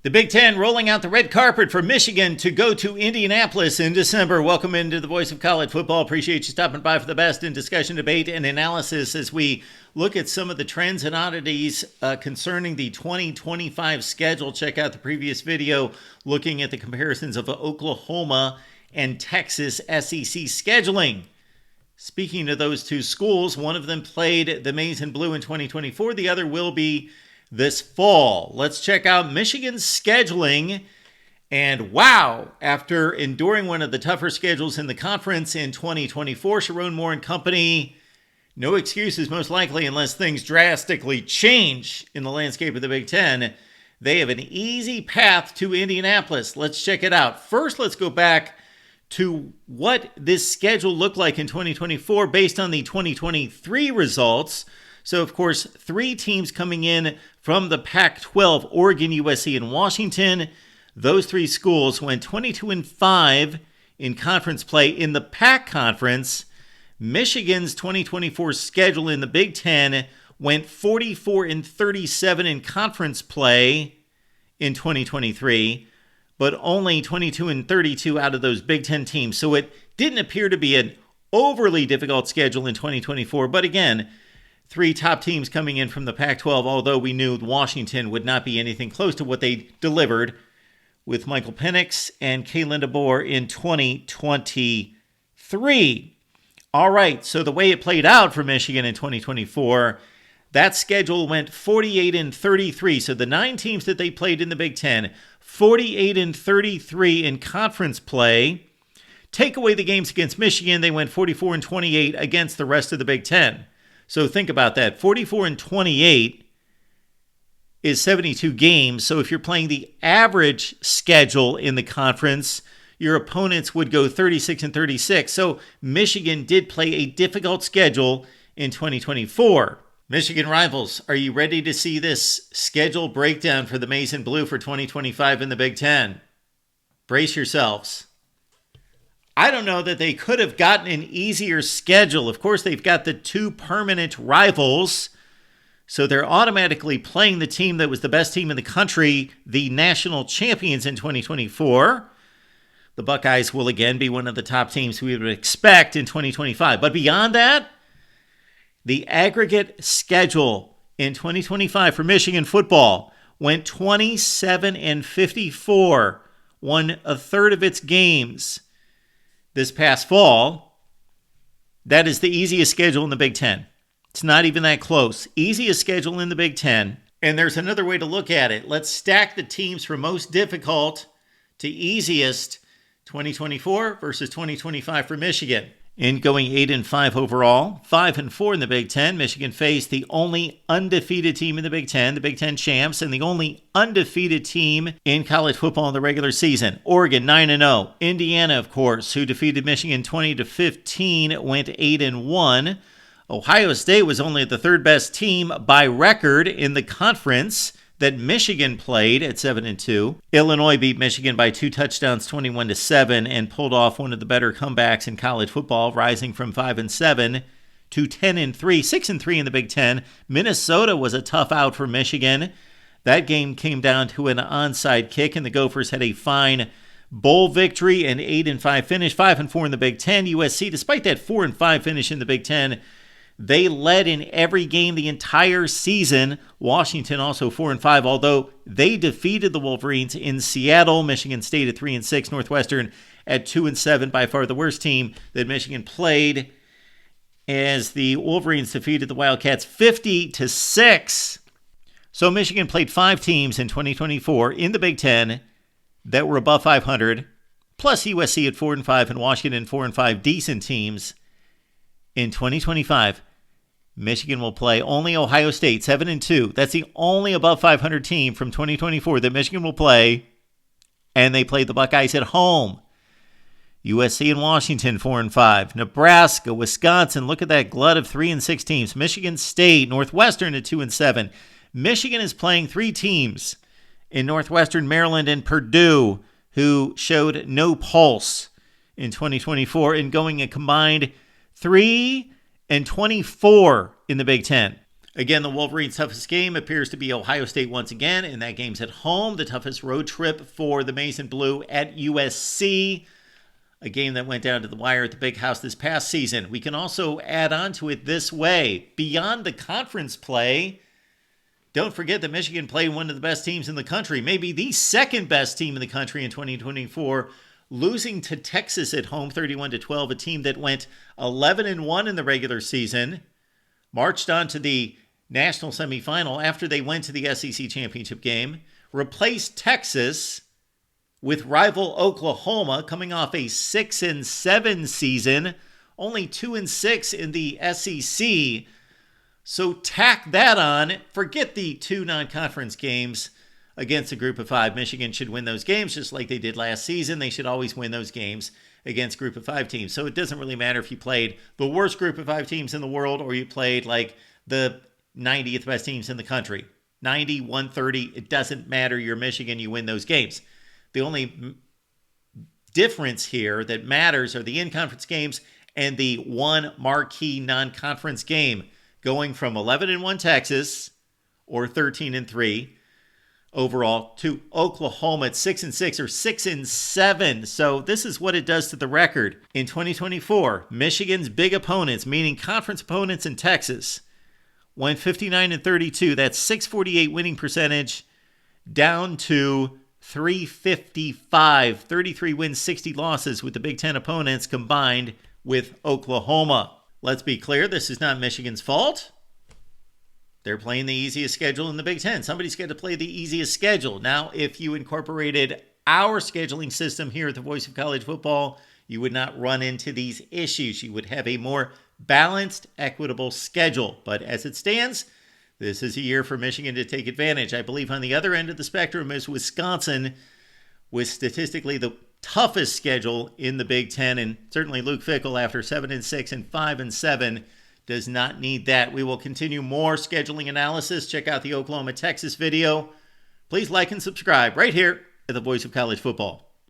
The Big Ten rolling out the red carpet for Michigan to go to Indianapolis in December. Welcome into the Voice of College Football. Appreciate you stopping by for the best in discussion, debate, and analysis as we look at some of the trends and oddities concerning the 2025 schedule. Check out the previous video looking at the comparisons of Oklahoma and Texas SEC scheduling. Speaking of those two schools, one of them played the Maize and Blue in 2024. The other will be this fall. Let's check out Michigan's scheduling. And wow, after enduring one of the tougher schedules in the conference in 2024, Sharon Moore and company, no excuses most likely unless things drastically change in the landscape of the Big Ten. They have an easy path to Indianapolis. Let's check it out. First, let's go back to what this schedule looked like in 2024 based on the 2023 results. So, of course, three teams coming in from the Pac-12, Oregon, USC, and Washington. Those three schools went 22-5 in conference play in the Pac Conference. Michigan's 2024 schedule in the Big Ten went 44-37 in conference play in 2023, but only 22-32 out of those Big Ten teams. So it didn't appear to be an overly difficult schedule in 2024, but again, three top teams coming in from the Pac-12, although we knew Washington would not be anything close to what they delivered with Michael Penix and Kalen DeBoer in 2023. All right, so the way it played out for Michigan in 2024, that schedule went 48-33. So the 9 teams that they played in the Big Ten, 48-33 in conference play. Take away the games against Michigan, they went 44-28 against the rest of the Big Ten. So think about that. 44-28 is 72 games. So if you're playing the average schedule in the conference, your opponents would go 36-36. So Michigan did play a difficult schedule in 2024. Michigan rivals, are you ready to see this schedule breakdown for the Maize and Blue for 2025 in the Big Ten? Brace yourselves. I don't know that they could have gotten an easier schedule. Of course, they've got the two permanent rivals, so they're automatically playing the team that was the best team in the country, the national champions in 2024. The Buckeyes will again be one of the top teams we would expect in 2025. But beyond that, the aggregate schedule in 2025 for Michigan football went 27-54, won a third of its games this past fall. That is the easiest schedule in the Big Ten. It's not even that close. Easiest schedule in the Big Ten. And there's another way to look at it. Let's stack the teams from most difficult to easiest, 2024 versus 2025 for Michigan. In going 8-5 overall, 5-4 in the Big Ten, Michigan faced the only undefeated team in the Big Ten champs, and the only undefeated team in college football in the regular season. Oregon 9-0. Indiana, of course, who defeated Michigan 20-15, went 8-1. Ohio State was only the third best team by record in the conference that Michigan played at 7-2. Illinois beat Michigan by 2 touchdowns, 21-7, and pulled off one of the better comebacks in college football, rising from 5-7 to 10-3, 6-3 in the Big Ten. Minnesota was a tough out for Michigan. That game came down to an onside kick, and the Gophers had a fine bowl victory, an 8-5 finish, 5-4 in the Big Ten. USC, despite that 4-5 finish in the Big Ten, they led in every game the entire season. Washington also 4-5, although they defeated the Wolverines in Seattle. Michigan State at 3-6, Northwestern at 2-7, by far the worst team that Michigan played, as the Wolverines defeated the Wildcats 50-6. So Michigan played 5 teams in 2024 in the Big Ten that were above 500, plus USC at 4-5 and Washington 4-5, decent teams. In 2025, Michigan will play only Ohio State, 7-2. That's the only above 500 team from 2024 that Michigan will play, and they play the Buckeyes at home. USC and Washington, 4-5. Nebraska, Wisconsin, look at that glut of 3-6 teams. Michigan State, Northwestern at 2-7. Michigan is playing 3 teams in Northwestern, Maryland, and Purdue, who showed no pulse in 2024 in going a combined 3-24 in the Big Ten. Again, the Wolverines' toughest game appears to be Ohio State once again, and that game's at home. The toughest road trip for the Maize and Blue at USC, a game that went down to the wire at the Big House this past season. We can also add on to it this way. Beyond the conference play, don't forget that Michigan played one of the best teams in the country, maybe the second best team in the country in 2024, losing to Texas at home 31-12, a team that went 11-1 in the regular season, marched on to the national semifinal after they went to the SEC championship game, replaced Texas with rival Oklahoma, coming off a 6-7 season, only 2-6 in the SEC. So tack that on. Forget the 2 non-conference games against a group of 5. Michigan should win those games just like they did last season. They should always win those games against group of 5 teams. So it doesn't really matter if you played the worst group of 5 teams in the world or you played like the 90th best teams in the country. 90, 130, it doesn't matter. You're Michigan, you win those games. The only difference here that matters are the in-conference games and the one marquee non-conference game, going from 11-1 Texas or 13-3 overall to Oklahoma at 6-6 or 6-7. So this is what it does to the record. In 2024, Michigan's big opponents, meaning conference opponents in Texas, went 59-32. That's 648 winning percentage down to 355. 33 wins, 60 losses with the Big Ten opponents combined with Oklahoma. Let's be clear, this is not Michigan's fault. They're playing the easiest schedule in the Big Ten. Somebody's got to play the easiest schedule. Now, if you incorporated our scheduling system here at the Voice of College Football, you would not run into these issues. You would have a more balanced, equitable schedule. But as it stands, this is a year for Michigan to take advantage. I believe on the other end of the spectrum is Wisconsin, with statistically the toughest schedule in the Big Ten. And certainly Luke Fickell, after 7-6 and 5-7, does not need that. We will continue more scheduling analysis. Check out the Oklahoma-Texas video. Please like and subscribe right here at the Voice of College Football.